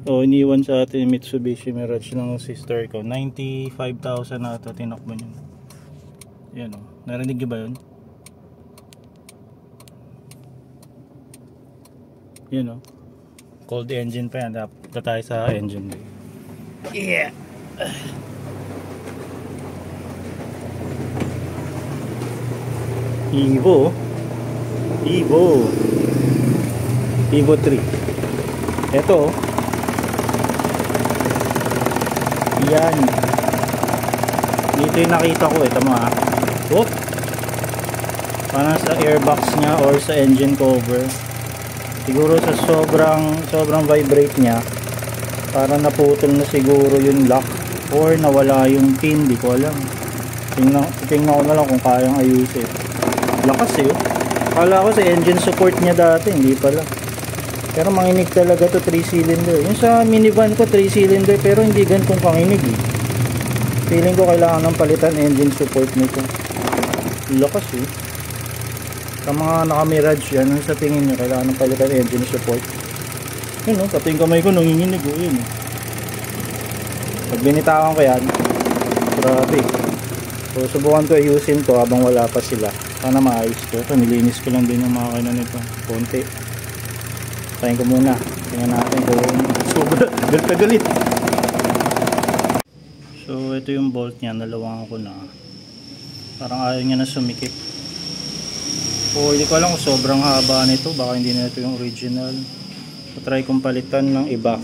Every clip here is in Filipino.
O, iniwan sa atin Mitsubishi Mirage ng sister ko. 95,000 na ito tinakbo niya. Yan o, narinig nyo ba yun? Yun o, cold engine pa yan. Dapat tayo sa engine bay. Yeah! Evo Evo 3. Ito o, yan, dito yung nakita ko. Ito mga parang sa airbox nya or sa engine cover. Siguro sa sobrang vibrate nya, parang naputol na siguro yung lock or nawala yung pin. Di ko alam. Tingnan ko na lang kung kayang ayusin. Lakas eh. Akala ko sa engine support nya dati, hindi pala. Pero manginig talaga to, 3 cylinder. Yung sa minivan ko 3 cylinder, pero hindi ganitong panginig eh. Feeling ko kailangan ng palitan engine support nito. Lakas eh. Sa mga naka-Mirage yan, sa tingin nyo kailangan ng palitan engine support? Yun o, pati yung kamay ko nanginginig o. Yun o, pag binitawan ko yan, grabe. So subukan ko ayusin to habang wala pa sila. Sana maayos ko. So nilinis ko lang din yung makina nito konti. Tayin ko muna. Tingnan natin kung sobra galit. So ito yung bolt niya, nalawangan ko na. Parang ayaw niya na sumikip. O hindi ko alam kung sobrang haba nito, baka hindi na ito yung original. So try kong palitan ng iba.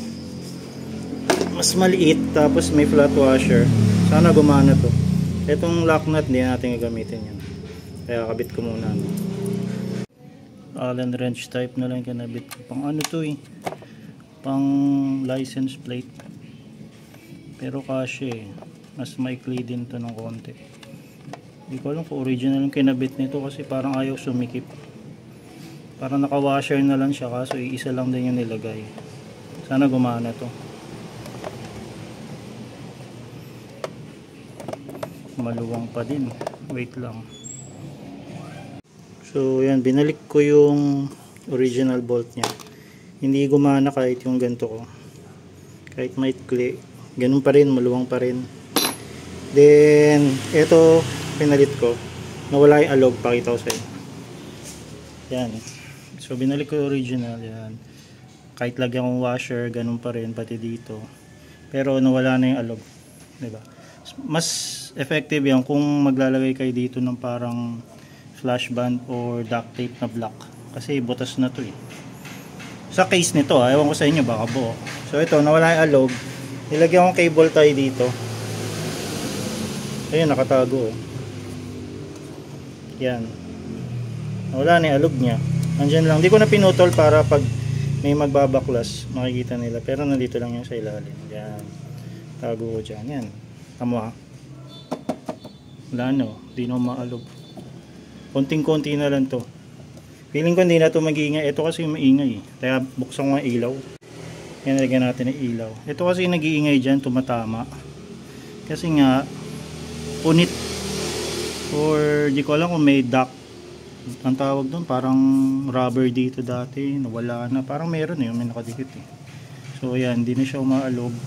Mas maliit, tapos may flat washer. Sana gumana to. Itong lock nut hindi natin gagamitin yan. Kaya kabit ko muna. Allen wrench type na lang kinabit ko. Pang ano to eh, pang license plate, pero kasi mas maikli din to ng konti. Hindi ko alam kung original yung kinabit nito kasi parang ayaw sumikip. Parang naka washer na lang siya, kaso isa lang din yung nilagay. Sana gumana to. Maluwang pa din, wait lang. So yan, binalik ko yung original bolt nya. Hindi gumana kahit yung ganito ko. Kahit maikli, ganun pa rin, maluwang pa rin. Then ito pinalit ko, nawala yung alog, pakita ko sa inyo. Yan. So binalik ko yung original yan. Kahit lagyan kong washer, ganun pa rin pati dito. Pero nawala na yung alog, 'di ba? Mas effective yan kung maglalagay kayo dito ng parang flash band or duct tape na black, kasi butas na to eh. Sa case nito ewan ko sa inyo, baka buo. So ito, nawala yung alog, nilagyan ko cable tie dito. Ayun, nakatago oh. Yan, nawala na yung alog nya, andyan lang. Hindi ko na pinutol para pag may magbabaklas makikita nila, pero nandito lang yung sa ilalim. Yan, tago ko dyan. Yan, tama ha, wala no, di na maalog. Konting-konti na lang to. Feeling ko hindi na to mag-iingay. Ito kasi maingay eh. Kaya buksan ko ang ilaw. Yan, nalagyan natin ng ilaw. Ito kasi nag-iingay dyan, tumatama. Kasi nga, punit. Or di ko alam kung may duct. Ang tawag doon, parang rubber dito dati. Nawala na. Parang meron eh, may nakadikit eh. So yan, hindi na siya umaalog.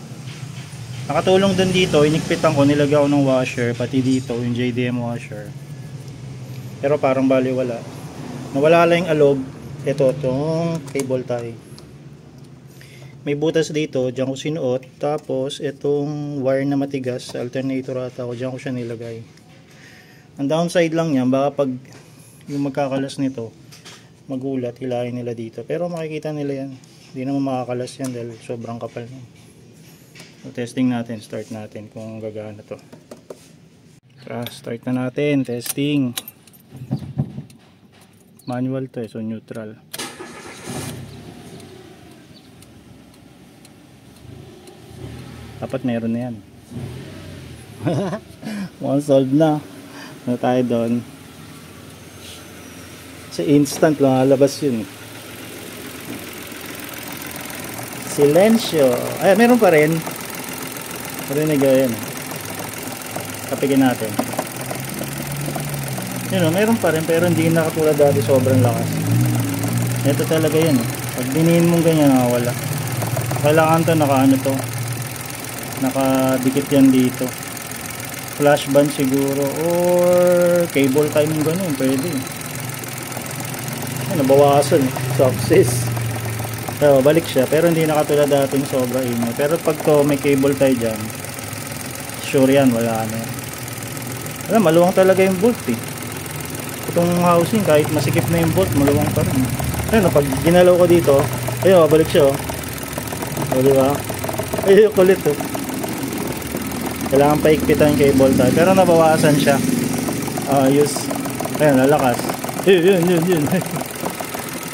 Nakatulong din dito, inikpitan ko, nilagyan ko ng washer. Pati dito, yung JDM washer. Pero parang baliwala. Nawala lang yung alog. Ito, itong cable tie. May butas dito, diyan ko sinuot. Tapos itong wire na matigas, alternator ata ko, diyan ko siya nilagay. Ang downside lang niyan, baka pag yung magkakalas nito magulat, hilahin nila dito. Pero makikita nila yan. Hindi naman makakalas yan dahil sobrang kapal na. So testing natin, start natin kung gagana to. Start na natin, testing. Manual to eh, so neutral. Dapat meron na yan. Mukhang solve na. Ano tayo doon? Sa instant lang lalabas yun. Silensyo. Ay, meron pa rin. Marinig yan. Kapigin natin. Yun o, meron pa rin, pero hindi na katulad dati, sobrang lakas. Ito talaga yun. Pag dinihin mong ganyan, wala. Kailangan to nakadikit yan dito. Flash band siguro or cable tie ng ganun, pwede. Nabawasan, success. So, balik siya, pero hindi na katulad dating sobra ingay. Pero pag to may cable tie dyan, sure yan, wala na. Alam, maluwang talaga yung bolt eh. Itong housing, kahit masikip na yung bolt, maluwang pa rin. Ayun, pag ginalaw ko dito, ayun, balik siya oh. O, diba? Ayun, kulit oh. Kailangan paikpitan yung cable tie, pero nabawasan siya. Ayos. Ayun, lalakas. Yun.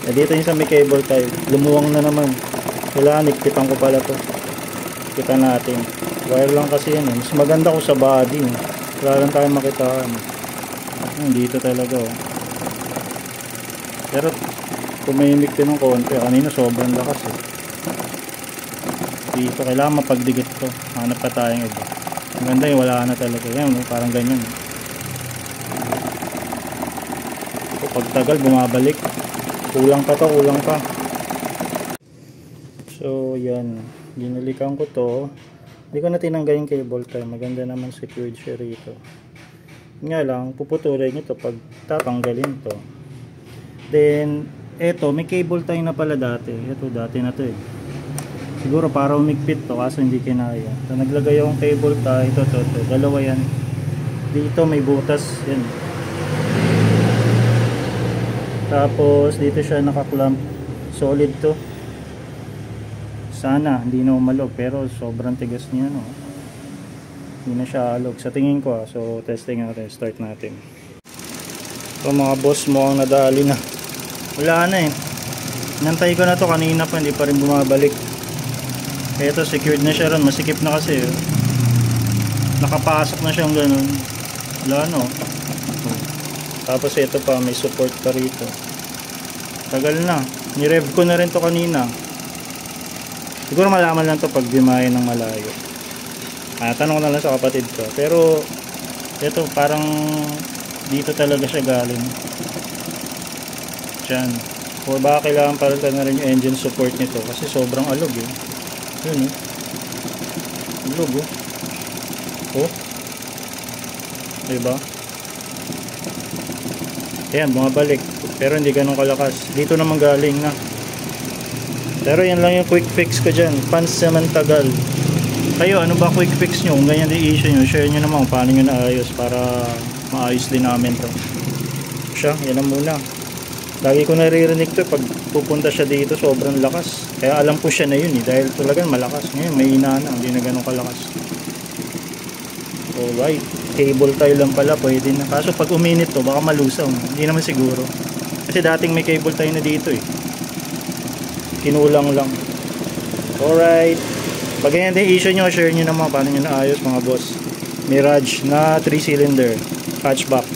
Dito yung sa may cable tie, lumuwang na naman. Kailangan ikpitan ko pala to. Ikpitan natin. Wire lang kasi yan eh. Mas maganda ko sa body. Wala lang tayo makitaan. Dito talaga oh. Pero tumimik din ng konti. Kanina sobrang lakas eh. Dito kailangan mapagdikit to. Hanap pa tayong iba. Maganda yung wala na talaga. Yan, parang ganyan. Pagtagal bumabalik. Kulang pa. So yan, ginalikan ko to. Hindi ko na tinanggal yung cable tie. Maganda naman secured siya rito. Nga lang, puputulin ito pag tatanggalin to. Then eto, may cable tie na pala dati. Ito dati na to eh. Siguro para umigpit to kaso hindi kinaya. So naglagay akong cable tie. Ito. Dalawa yan. Dito may butas. Yan. Tapos dito siya nakaklamp. Solid to. Sana hindi na umalog, pero sobrang tigas niya no. Hindi na siya alog sa tingin ko So testing natin, start natin. So mga boss, mo ang nadali na. Wala na eh. Nantay ko na to kanina pa, hindi pa rin bumabalik. Eto, secured na siya ron, masikip na kasi nakapasok na siyang ganun. Wala no. Tapos ito pa, may support pa rito. Tagal na. Ni-rev ko na rin to kanina. Siguro malaman lang to pag bimahin ng malayo. Tanong ko na lang sa kapatid ko. Pero ito parang dito talaga siya galing. Diyan. O baka kailangan palitan na rin yung engine support nito. Kasi sobrang alog eh. Yun eh. Alog oh. Oh. Diba? Ayan, bumabalik. Pero hindi ganun kalakas. Dito naman galing na. Pero yan lang yung quick fix ko dyan. Fans naman tagal. Kayo, ano ba quick fix nyo? Kung ganyan din issue nyo, share nyo naman kung paano nyo naayos para maayos din namin to. Siya, yan ang muna. Lagi ko naririnig to. Pag pupunta siya dito, sobrang lakas. Kaya alam ko siya na yun eh. Dahil talagang malakas. Ngayon, may ina na. Hindi na ganun kalakas. Alright. Cable tie lang pala, pwede na. Kaso pag uminit to, baka malusaw. Hindi naman siguro. Kasi dating may cable tie na dito eh. Kinulang lang. Alright. Pag ganyan din issue nyo, share nyo naman paano nyo naayos mga boss. Mirage na 3-cylinder hatchback.